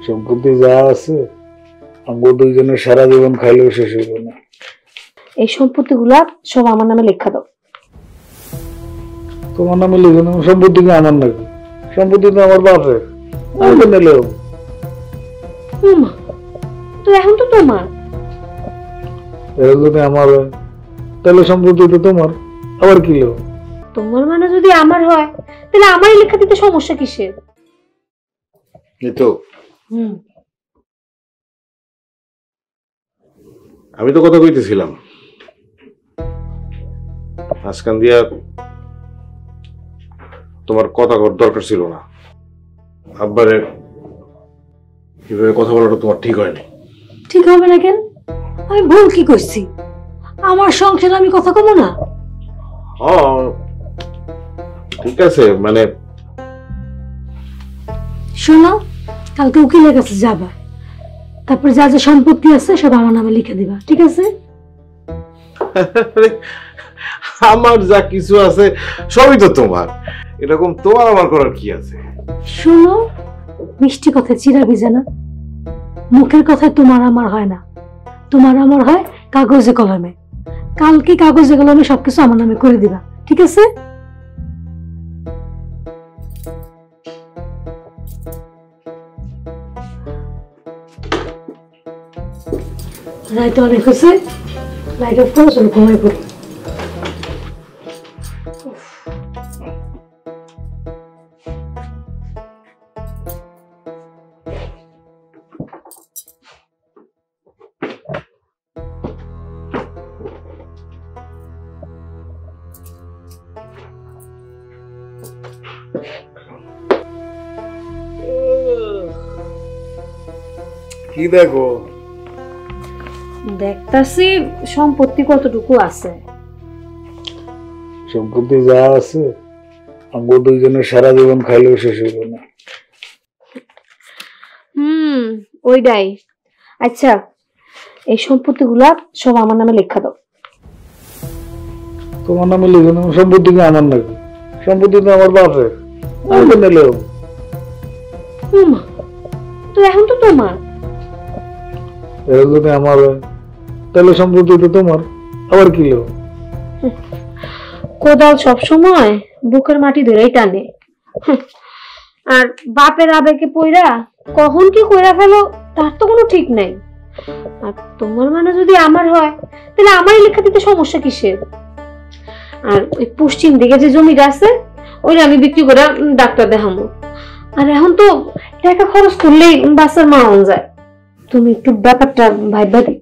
সম্পত্তি যা আছে আমগো দুইজনের সারা জীবন খাইলেও শেষ হইব না। এই সম্পত্তিগুলা সব আমার নামে লেখা দাও। তোমার নামে লিখে দেবো? সম্পত্তি কি আমার নাকি? সম্পত্তি তো আমার বাপের, আমি তো নিলেও। তো এখন তো তোমার। এখন যদি আমার হয় তাহলে সম্পত্তি তো তোমার, আবার কি লেও? তোমার মানে যদি আমার হয় তাহলে আমারই লেখা দিতে সমস্যা কিসের? নিতো, আমি তো কথা কইতেছিলাম আজকাল দিয়া তোমার কথা দরকার ছিল না। আব্বারে এভাবে কথা বলাটা তোমার ঠিক হয়নি। ঠিক হবে না কেন? আমি ভুল কি করছি? আমার সংসারে আমি কথা কমো না? ঠিক আছে, মানে শোনো, কালকে উকিলের কাছে যাবা, তারপর যা যা সম্পত্তি আছে সব আমার নামে লিখে দিবা, ঠিক আছে? আমার যা কিছু আছে সবই তো তোমার, এরকম তোমার আমার করার কি আছে? শোনো, মিষ্টি কথা চিরা ভিজে না। মুখের কথায় তোমার আমার হয় না, তোমার আমার হয় কাগজে কলমে। কালকে কাগজে কলমে সবকিছু আমার নামে করে দিবা, ঠিক আছে? রাইতে অনেক হয়েছে, লাইট অফ করো, চলো ঘুমাই পড়ি। কি দেখো? দেখতাছি সম্পত্তি কতটুকু আছে। সম্পত্তি যা আছে আমগো দুইজনের সারা জীবন খাইলেও শেষ হইব না। ওইটাই। আচ্ছা, এই সম্পত্তিগুলা সব আমার নামে লেখা দাও। তোমার নামে লিখে দেবো? সম্পত্তি কি আমার নাকি? সম্পত্তি তো আমার বাপের, আমি তো নিলেও। তো এখন তো তোমার। এখন যদি আমার হয় তাহলে সম্পত্তি তো তোমার, আবার কি লেও? কোদাল সবসময় বুকের মাটি ধরেই টানে, আর বাপের আবেগে পইরা কখন কি কইরা ফেলো তার তো কোনো ঠিক নাই। আর তোমার মানে যদি আমার হয় তাহলে আমারই লেখা দিতে সমস্যা কিসের? আর ওই পশ্চিম দিকে যে জমিটা আছে ওইটা আমি বিক্রি করে ডাক্তার দেখাবো। আর এখন তো টাকা খরচ করলেই বাচ্চার মারণ যায়। তুমি একটু ব্যাপারটা ভাইবা দেখো।